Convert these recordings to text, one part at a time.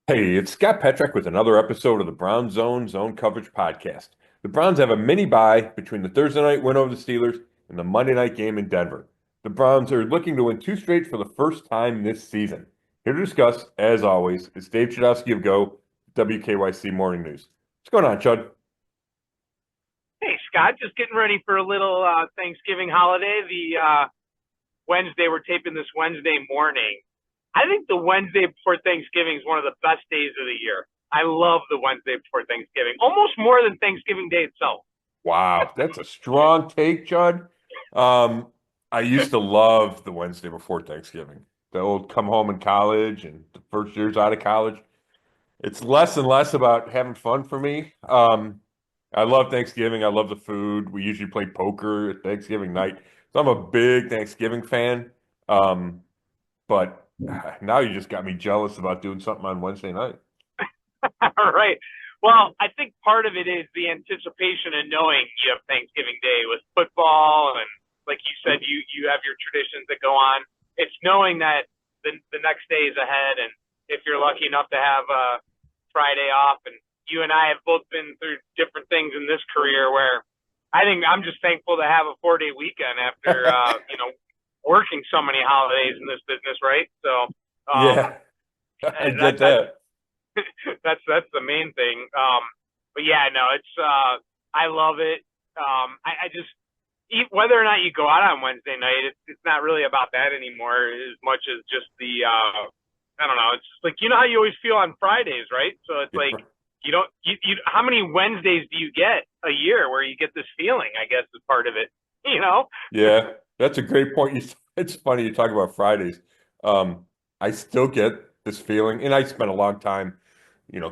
Hey, it's Scott Petrak with another episode of the Brown Zone Coverage Podcast. The Browns have a mini bye between the Thursday night win over the Steelers and the Monday night game in Denver. The Browns are looking to win two straight for the first time this season. Here to discuss, as always, is Dave Chudowsky of WKYC Morning News. What's going on, Chud? Hey, Scott, just getting ready for a little Thanksgiving holiday. The Wednesday, we're taping this Wednesday morning. I think the Wednesday before Thanksgiving is one of the best days of the year. I love the Wednesday before Thanksgiving, almost more than Thanksgiving Day itself. Wow, that's a strong take, Chud. Um, I used to love the Wednesday before Thanksgiving. The old come home in college and the first years out of college. It's less and less about having fun for me. I love Thanksgiving. I love the food. We usually play poker at Thanksgiving night. So I'm a big Thanksgiving fan. But now you just got me jealous about doing something on Wednesday night. All right. Well, I think part of it is the anticipation and knowing you have Thanksgiving Day with football, and like you said, you have your traditions that go on. It's knowing that the next day is ahead, and if you're lucky enough to have a Friday off, and you and I have both been through different things in this career where I think I'm just thankful to have a 4-day weekend after working so many holidays in this business, right? So um, Yeah, I get that's that. that's the main thing. But yeah, no, it's I love it. I just whether or not you go out on Wednesday night, it's not really about that anymore as much as just the I don't know. It's just like you know how you always feel on Fridays, right? So it's like you don't you how many Wednesdays do you get a year where you get this feeling? I guess is part of it. You know? Yeah, that's a great point. It's funny you talk about Fridays. I still get this feeling, and I spent a long time,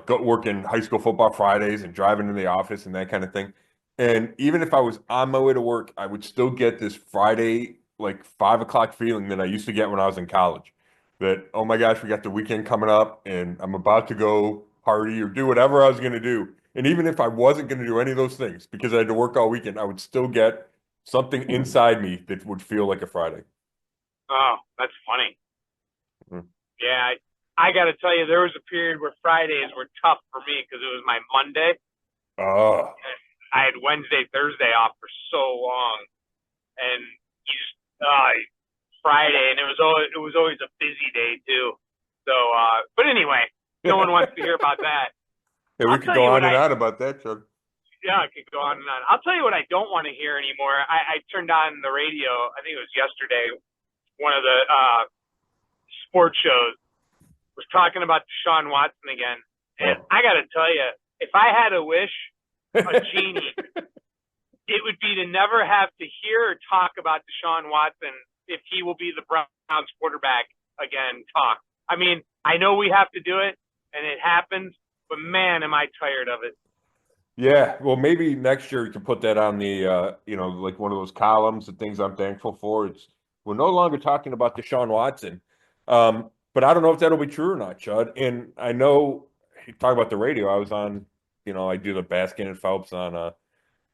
working high school football Fridays and driving to the office and that kind of thing. And even if I was on my way to work, I would still get this Friday, like 5 o'clock feeling that I used to get when I was in college. That, oh my gosh, we got the weekend coming up and I'm about to go party or do whatever I was going to do. And even if I wasn't going to do any of those things because I had to work all weekend, I would still get something inside me that would feel like a Friday. Oh, that's funny. Mm. Yeah, I got to tell you, there was a period where Fridays were tough for me because it was my Monday. Oh, I had Wednesday, Thursday off for so long, and you just Friday, and it was always a busy day too. So, but anyway, no one wants to hear about that. yeah, we I'll could tell go you on what and I on about that, Chuck. yeah, I could go on and on. I'll tell you what I don't want to hear anymore. I turned on the radio. I think it was yesterday. One of the sports shows was talking about Deshaun Watson again, and Oh. I got to tell you, if I had a wish, a genie, it would be to never have to hear or talk about Deshaun Watson if he will be the Browns quarterback again. Talk. I mean, I know we have to do it, and it happens, but man, am I tired of it. Yeah, well, maybe next year you can put that on the, like one of those columns, the things I'm thankful for. It's we're no longer talking about Deshaun Watson, but I don't know if that'll be true or not, Chud. And I know you talk about the radio. I was on, I do the Baskin and Phelps on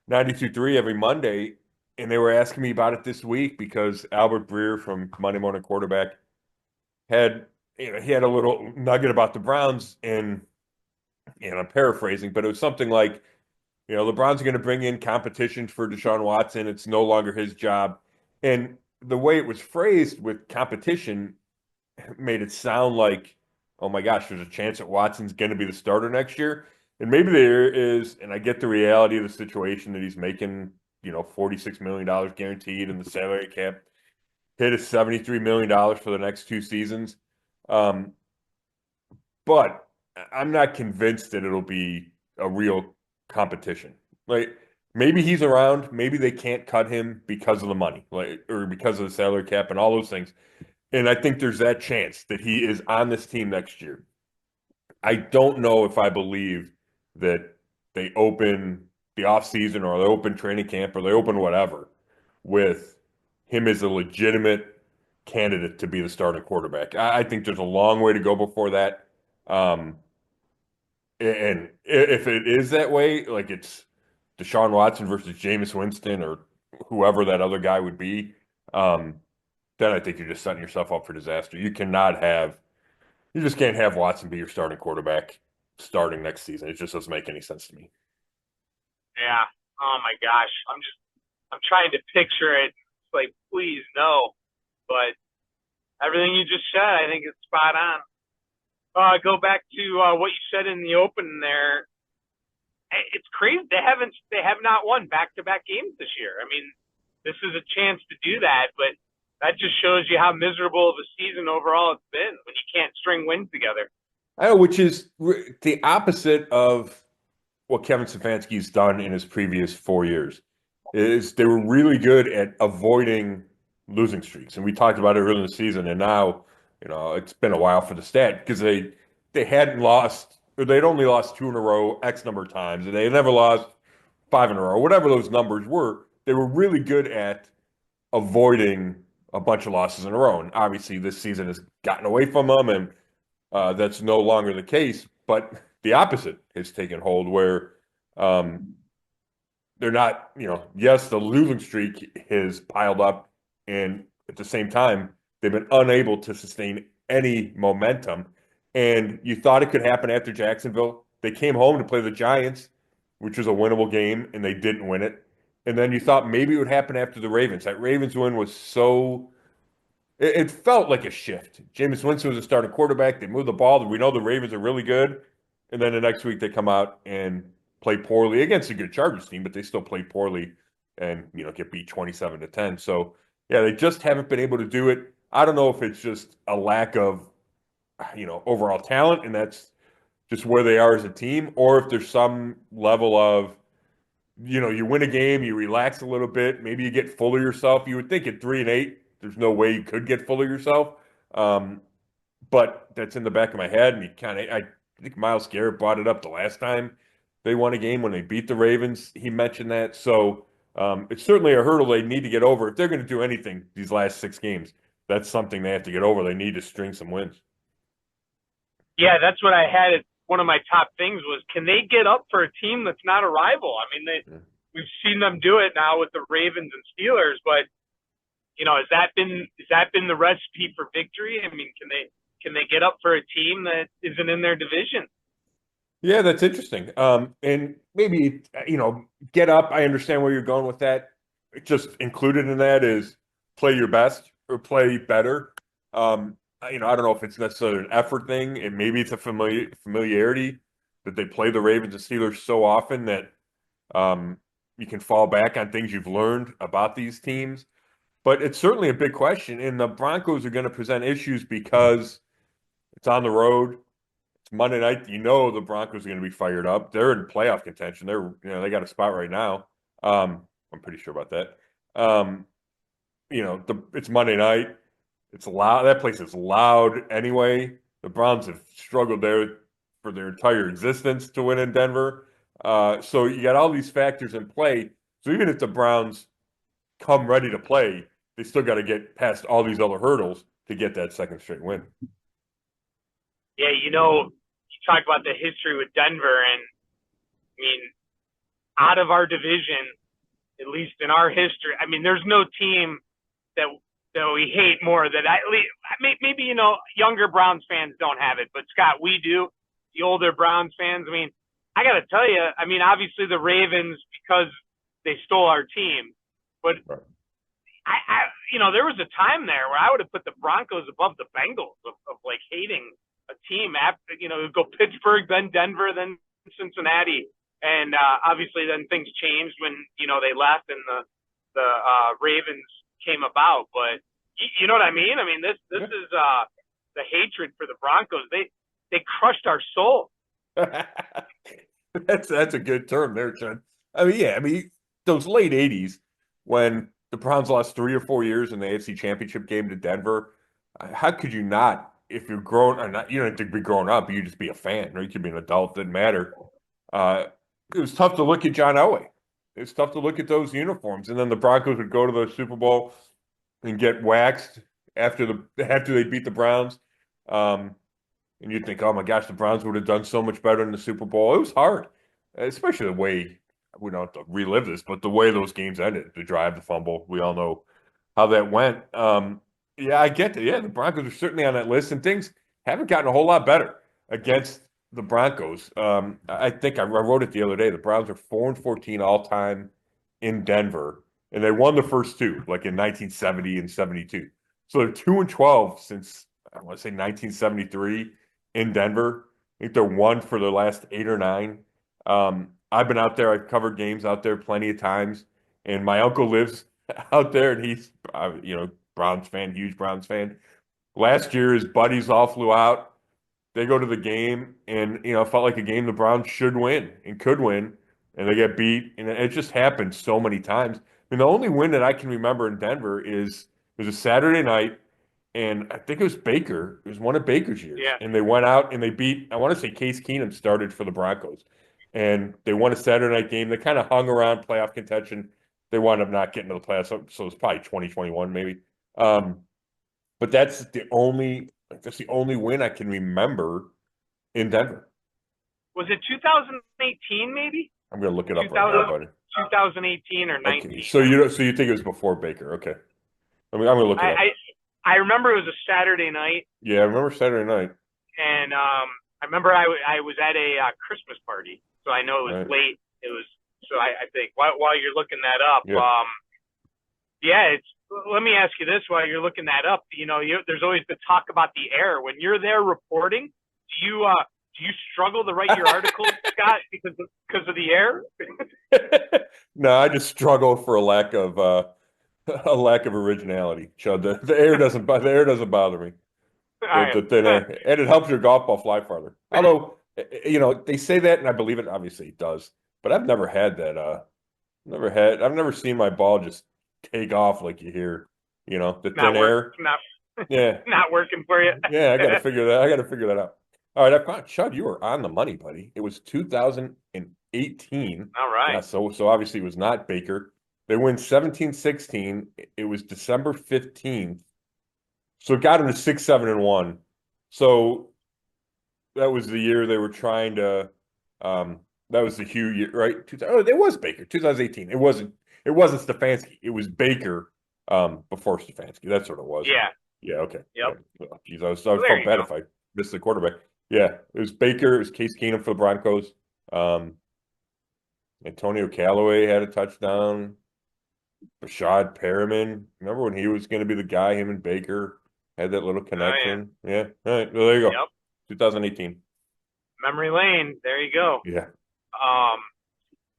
92.3 every Monday, and they were asking me about it this week because Albert Breer from Monday Morning Quarterback had, he had a little nugget about the Browns, and I'm paraphrasing, but it was something like, LeBron's going to bring in competition for Deshaun Watson. It's no longer his job. And the way it was phrased with competition made it sound like, oh my gosh, there's a chance that Watson's going to be the starter next year. And maybe there is, and I get the reality of the situation that he's making, $46 million guaranteed in the salary cap, hit his $73 million for the next two seasons. Um, but I'm not convinced that it'll be a real competition. Like maybe he's around, maybe they can't cut him because of the money, like or because of the salary cap and all those things. And I think there's that chance that he is on this team next year. I don't know if I believe that they open the offseason or they open training camp or they open whatever with him as a legitimate candidate to be the starting quarterback. I think there's a long way to go before that. Um, and if it is that way, like it's Deshaun Watson versus Jameis Winston or whoever that other guy would be, then I think you're just setting yourself up for disaster. You cannot have You just can't have Watson be your starting quarterback starting next season. It just doesn't make any sense to me. Yeah. Oh my gosh. I'm trying to picture it. It's like, please no. But everything you just said, I think it's spot on. Go back to what you said in the open there. It's crazy. They have not won back-to-back games this year. I mean, this is a chance to do that, but that just shows you how miserable of a season overall it's been when you can't string wins together. I know, which is the opposite of what Kevin Stefanski's done in his previous 4 years. Is they were really good at avoiding losing streaks, and we talked about it early in the season. And now, it's been a while for the stat because they hadn't lost, or they'd only lost two in a row X number of times, and they had never lost five in a row, whatever those numbers were. They were really good at avoiding a bunch of losses in a row. And obviously, this season has gotten away from them, and that's no longer the case. But the opposite has taken hold, where they're not, yes, the losing streak has piled up, and at the same time, they've been unable to sustain any momentum. And you thought it could happen after Jacksonville. They came home to play the Giants, which was a winnable game, and they didn't win it. And then you thought maybe it would happen after the Ravens. That Ravens win was it felt like a shift. Jameis Winston was a starting quarterback. They moved the ball. We know the Ravens are really good. And then the next week they come out and play poorly against a good Chargers team, but they still play poorly and, get beat 27-10. So, yeah, they just haven't been able to do it. I don't know if it's just a lack of, overall talent, and that's just where they are as a team, or if there's some level of, you win a game, you relax a little bit, maybe you get full of yourself. You would think at 3-8, there's no way you could get full of yourself. But that's in the back of my head, and I think Myles Garrett brought it up the last time they won a game when they beat the Ravens. He mentioned that. So it's certainly a hurdle they need to get over. If they're going to do anything these last 6 games, that's something they have to get over. They need to string some wins. Yeah, that's what I had. One of my top things was, can they get up for a team that's not a rival? I mean, we've seen them do it now with the Ravens and Steelers, but has that been the recipe for victory? I mean, can they get up for a team that isn't in their division? Yeah, that's interesting. And maybe, get up. I understand where you're going with that. Just included in that is play your best or play better. I don't know if it's necessarily an effort thing, and maybe it's a familiarity that they play the Ravens and Steelers so often that you can fall back on things you've learned about these teams. But it's certainly a big question, and the Broncos are going to present issues because it's on the road. It's Monday night. The Broncos are going to be fired up. They're in playoff contention. They got a spot right now. I'm pretty sure about that. It's Monday night. It's loud. That place is loud anyway. The Browns have struggled there for their entire existence to win in Denver. So you got all these factors in play. So even if the Browns come ready to play, they still got to get past all these other hurdles to get that second straight win. Yeah, you talk about the history with Denver, and I mean, out of our division, at least in our history, I mean, there's no team that we hate more than maybe younger Browns fans don't have it, but Scott, we do. The older Browns fans, I mean, I got to tell you, I mean, obviously the Ravens, because they stole our team, but right. There was a time there where I would have put the Broncos above the Bengals of like hating a team after, go Pittsburgh, then Denver, then Cincinnati. And obviously then things changed when, they left and the Ravens came about. But you know what I mean? I mean, this is the hatred for the Broncos. They crushed our soul. That's a good term there, Chad. I mean, those late 80s when the Browns lost 3 or 4 years in the AFC Championship game to Denver, how could you not, if you're grown or not, you don't have to be grown up, you just be a fan, or you could be an adult, didn't matter. It was tough to look at John Elway. It's tough to look at those uniforms. And then the Broncos would go to the Super Bowl and get waxed after they beat the Browns. And you'd think, oh my gosh, the Browns would have done so much better in the Super Bowl. It was hard, especially the way, we don't have to relive this, but the way those games ended, the drive, the fumble, we all know how that went. Yeah, I get that. Yeah, the Broncos are certainly on that list, and things haven't gotten a whole lot better against the Broncos. I think I wrote it the other day. The Browns are 4-14 all time in Denver, and they won the first two, like in 1970 and 72. So they're 2-12 since I want to say 1973 in Denver. I think they're one for the last 8 or 9. I've been out there. I've covered games out there plenty of times, and my uncle lives out there, and he's Browns fan, huge Browns fan. Last year, his buddies all flew out. They go to the game, and it felt like a game the Browns should win and could win, and they get beat. And it just happened so many times. I mean, the only win that I can remember in Denver is it was a Saturday night, and I think it was Baker. It was one of Baker's years, Yeah. and they went out and they beat. I want to say Case Keenum started for the Broncos, and they won a Saturday night game. They kind of hung around playoff contention. They wound up not getting to the playoffs, so it's probably 2021 maybe. But that's the only win I can remember in Denver. Was it 2018 maybe? I'm gonna look it up right now, buddy. 2018 or 19. Okay. So you think it was before Baker? Okay. I'm gonna look it up. I remember it was a Saturday night. Yeah, I remember Saturday night. And I remember I was at a Christmas party, so I know it was late. It was so I think while you're looking that up, let me ask you this while you're looking that up. There's always the talk about the air when you're there reporting. Do you struggle to write your articles, Scott, because of the air? No, I just struggle for a lack of originality. Chud, the air doesn't bother me. The thin air, and it helps your golf ball fly farther. Although they say that, and I believe it. Obviously, it does. But I've never had that. I've never seen my ball just take off like you hear. The thin air. Not working for you. Yeah, I got to figure that out. All right, I found Chud. You were on the money, buddy. It was 2018. All right. Yeah, so obviously it was not Baker. They win 17-16. It was December 15th. So it got them to 6-7-1. So that was the year they were trying to. That was the Hugh year, right? It was Baker. 2018. It wasn't Stefanski. It was Baker before Stefanski. That's what it was. Yeah. Yeah. Okay. Yep. Geez, I was felt bad if I missed the quarterback. Yeah, it was Baker. It was Case Keenum for the Broncos. Antonio Callaway had a touchdown. Rashad Perriman. Remember when he was going to be the guy? Him and Baker had that little connection. Oh, yeah. All right. Well, there you go. Yep. 2018. Memory lane. There you go. Yeah.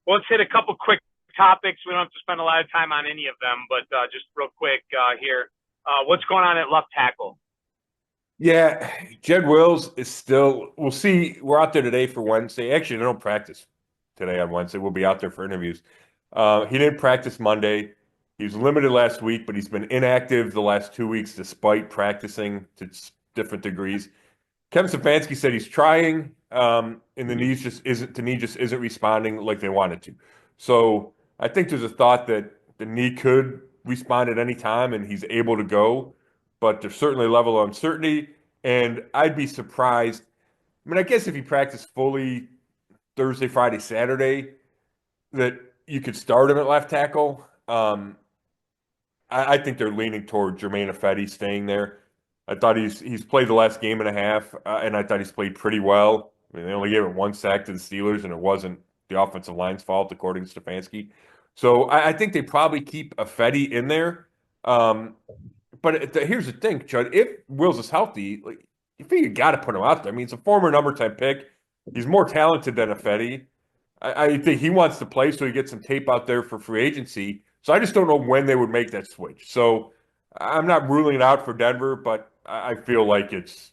Well, let's hit a couple quick topics. We don't have to spend a lot of time on any of them, but just real quick here. What's going on at left tackle? Yeah, Jed Wills is still. We'll see. We're out there today for Wednesday. Actually, they don't practice today on Wednesday. We'll be out there for interviews. He didn't practice Monday. He was limited last week, but he's been inactive the last 2 weeks despite practicing to different degrees. Kevin Stefanski said he's trying, and the knee just isn't responding like they wanted to. So I think there's a thought that the knee could respond at any time and he's able to go, but there's certainly a level of uncertainty, and I'd be surprised. I mean, I guess if he practiced fully Thursday, Friday, Saturday, that you could start him at left tackle. I think they're leaning toward Germain Ifedi staying there. I thought he's played the last game and a half, and I thought he's played pretty well. I mean, they only gave it 1 sack to the Steelers, and it wasn't the offensive line's fault, according to Stefanski. So I think they probably keep Ifedi in there. But here's the thing, Chud. If Wills is healthy, you figure you got to put him out there. I mean, it's a former number 10 pick. He's more talented than Ifedi. I think he wants to play, so he gets some tape out there for free agency. So I just don't know when they would make that switch. So I'm not ruling it out for Denver, but I feel like it's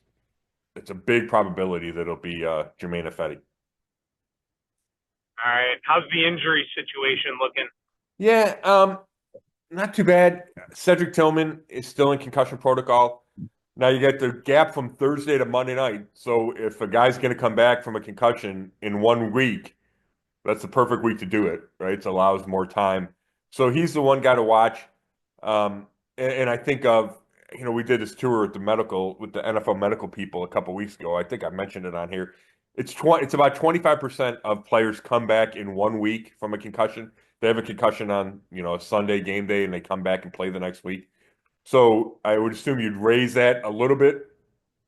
a big probability that it'll be Germain Ifedi. All right. How's the injury situation looking? Yeah, not too bad. Cedric Tillman is still in concussion protocol. Now you get the gap from Thursday to Monday night. So if a guy's going to come back from a concussion in 1 week, that's the perfect week to do it, right? It allows more time. So he's the one guy to watch. And I think of, we did this tour with the NFL medical people a couple weeks ago. I think I mentioned it on here. It's about 25% of players come back in 1 week from a concussion. They have a concussion on, a Sunday game day, and they come back and play the next week. So I would assume you'd raise that a little bit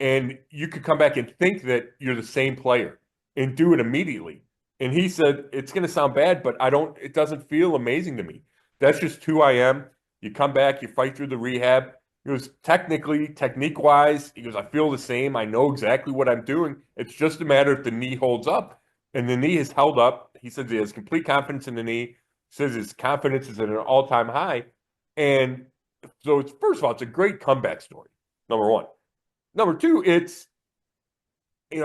and you could come back and think that you're the same player and do it immediately. And he said, it's going to sound bad, but it doesn't feel amazing to me. That's just who I am. You come back, you fight through the rehab. He goes, technique wise, he goes, I feel the same. I know exactly what I'm doing. It's just a matter if the knee holds up. And the knee has held up. He says he has complete confidence in the knee. Says his confidence is at an all-time high. And so it's, first of all, it's a great comeback story, number one. Number two,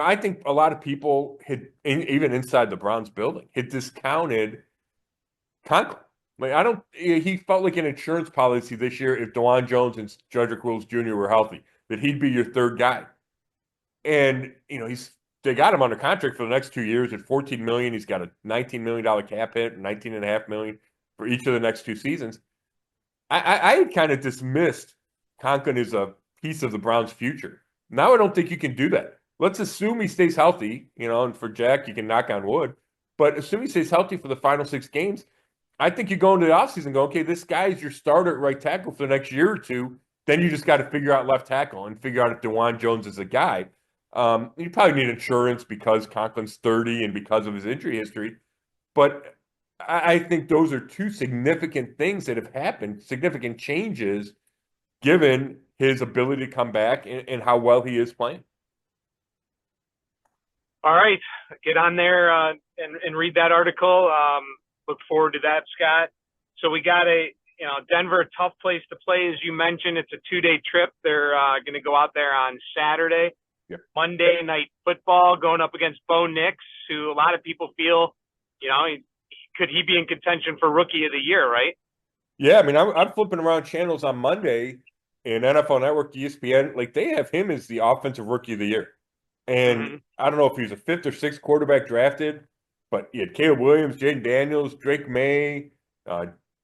I think a lot of people even inside the Browns building, had discounted Conklin. He felt like an insurance policy this year if DeJuan Jones and Jedrick Wills Jr. were healthy, that he'd be your third guy. And, they got him under contract for the next 2 years at $14 million. He's got a $19 million cap hit, $19.5 million for each of the next 2 seasons. I had kind of dismissed Conklin as a piece of the Browns' future. Now I don't think you can do that. Let's assume he stays healthy, and for Jack, you can knock on wood. But assume he stays healthy for the final 6 games, I think you go into the offseason and go, okay, this guy is your starter at right tackle for the next year or two. Then you just got to figure out left tackle and figure out if DeJuan Jones is a guy. You probably need insurance because Conklin's 30 and because of his injury history. But I think those are 2 significant things that have happened, significant changes, given his ability to come back and how well he is playing. All right, get on there and read that article. Look forward to that, Scott. So we got Denver, a tough place to play. As you mentioned, it's a 2-day trip. They're going to go out there on Saturday. Yep. Monday Night Football, going up against Bo Nix, who a lot of people feel, could he be in contention for Rookie of the Year, right? Yeah, I'm flipping around channels on Monday in NFL Network, ESPN. Like, they have him as the offensive Rookie of the Year. And I don't know if he was a 5th or 6th quarterback drafted, but he had Caleb Williams, Jaden Daniels, Drake May,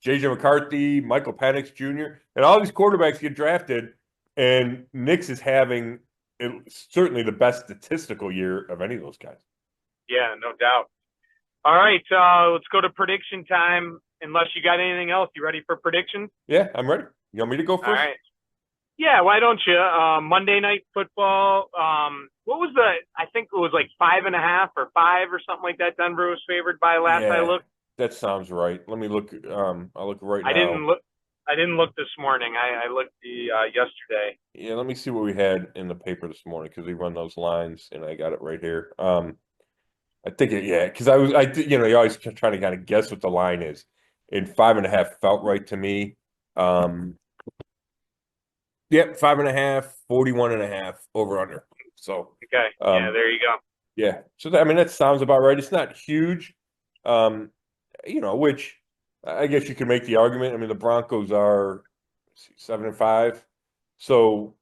J.J. McCarthy, Michael Penix Jr., and all these quarterbacks get drafted, and Nix is having certainly the best statistical year of any of those guys. Yeah, no doubt. All right, let's go to prediction time. Unless you got anything else, you ready for predictions? Yeah, I'm ready. You want me to go first? All right. Yeah, why don't you? Monday Night Football. What was I think it was like 5.5 or 5 or something like that. Denver was favored by last I looked. That sounds right. Let me look. I'll look right now. I didn't look this morning. I looked yesterday. Yeah, let me see what we had in the paper this morning because we run those lines and I got it right here. I think because you're always trying to kind of guess what the line is. And 5.5 felt right to me. Yep, 5.5, 41.5 over under. So okay, yeah, there you go. Yeah, so that sounds about right. It's not huge, which I guess you could make the argument. The Broncos are 7-5, so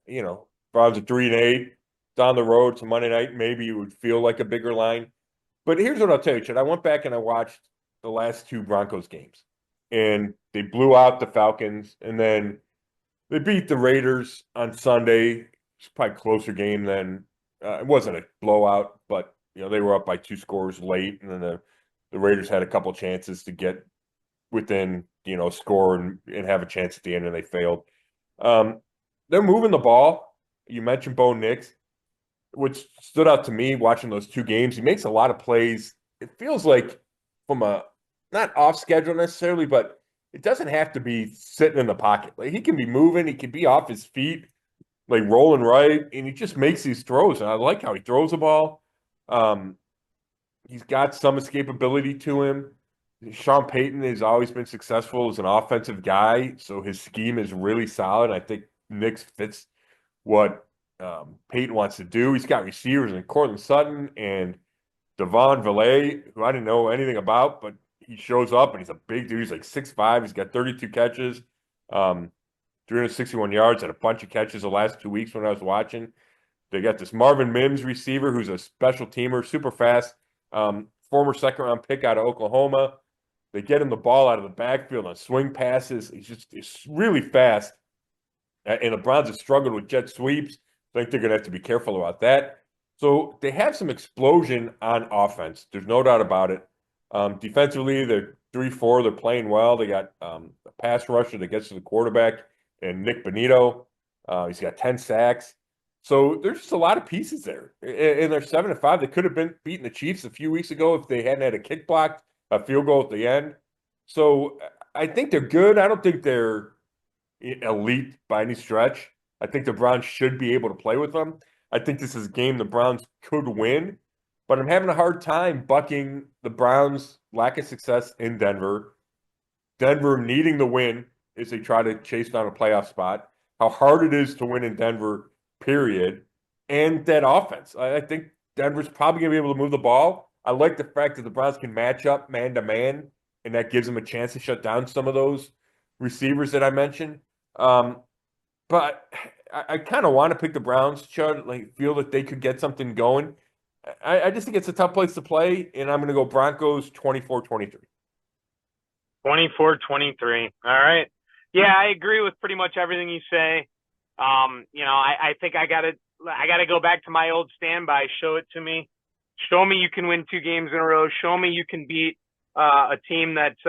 Browns are 3-8 down the road to Monday night. Maybe it would feel like a bigger line, but here's what I'll tell you, Chad. I went back and I watched the last 2 Broncos games, and they blew out the Falcons, and then they beat the Raiders on Sunday. It's probably a closer game than it wasn't a blowout, but they were up by 2 scores late, and then the Raiders had a couple chances to get within score and have a chance at the end, and they failed. They're moving the ball. You mentioned Bo Nix, which stood out to me watching those 2 games. He makes a lot of plays. It feels like from a not off schedule necessarily, but it doesn't have to be sitting in the pocket. Like, he can be moving. He can be off his feet, like rolling right, and he just makes these throws. And I like how he throws the ball. He's got some escapability to him. Sean Payton has always been successful as an offensive guy, so his scheme is really solid. I think Nix fits what Payton wants to do. He's got receivers in Cortland Sutton and Devon Villay, who I didn't know anything about, but he shows up, and he's a big dude. He's like 6'5". He's got 32 catches, 361 yards, and a bunch of catches the last 2 weeks when I was watching. They got this Marvin Mims receiver who's a special teamer, super fast, former second-round pick out of Oklahoma. They get him the ball out of the backfield on swing passes. He's really fast. And the Browns have struggled with jet sweeps. I think they're going to have to be careful about that. So they have some explosion on offense. There's no doubt about it. Defensively, they're 3-4. They're playing well. They got a pass rusher that gets to the quarterback, and Nick Bonito. He's got 10 sacks. So there's just a lot of pieces there. And they're 7-5. They could have been beating the Chiefs a few weeks ago if they hadn't had a kick blocked, a field goal at the end. So I think they're good. I don't think they're elite by any stretch. I think the Browns should be able to play with them. I think this is a game the Browns could win, but I'm having a hard time bucking the Browns' lack of success in Denver. Denver needing the win as they try to chase down a playoff spot. How hard it is to win in Denver, period. And that offense. I think Denver's probably going to be able to move the ball. I like the fact that the Browns can match up man to man, and that gives them a chance to shut down some of those receivers that I mentioned. But I kind of want to pick the Browns, Chud, like feel that they could get something going. I just think it's a tough place to play, and I'm going to go Broncos 24-23. 24-23. All right. Yeah, I agree with pretty much everything you say. I think I gotta go back to my old standby. Show it to me. Show me you can win 2 games in a row. Show me you can beat a team that's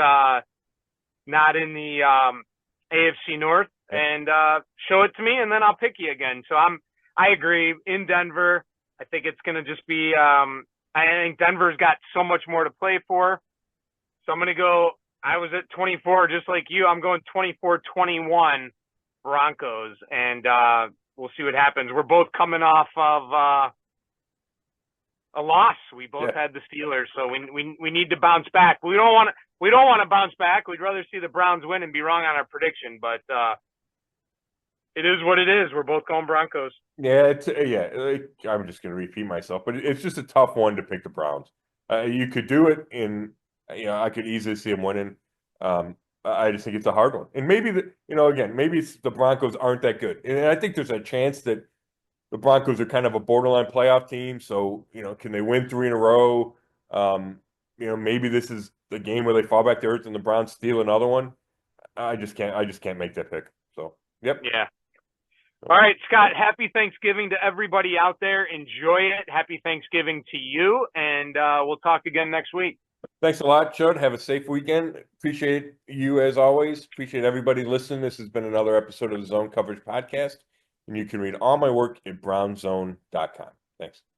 not in the AFC North, and show it to me, and then I'll pick you again. So I agree. In Denver, I think it's going to just be. I think Denver's got so much more to play for. So I'm going to go. I was at 24, just like you. I'm going 24-21 Broncos, and we'll see what happens. We're both coming off of a loss. We both had the Steelers, so we need to bounce back. We don't want to bounce back. We'd rather see the Browns win and be wrong on our prediction, but it is what it is. We're both going Broncos. Yeah, I'm just going to repeat myself, but it's just a tough one to pick the Browns. You could do it I could easily see them winning. I just think it's a hard one. And maybe maybe the Broncos aren't that good. And I think there's a chance that the Broncos are kind of a borderline playoff team. So, can they win 3 in a row? Maybe this is the game where they fall back to earth and the Browns steal another one. I just can't make that pick. So, yep. Yeah. All right, Scott, happy Thanksgiving to everybody out there. Enjoy it. Happy Thanksgiving to you, and we'll talk again next week. Thanks a lot, Chud. Have a safe weekend. Appreciate you as always. Appreciate everybody listening. This has been another episode of the Zone Coverage Podcast, and you can read all my work at brownzone.com. Thanks.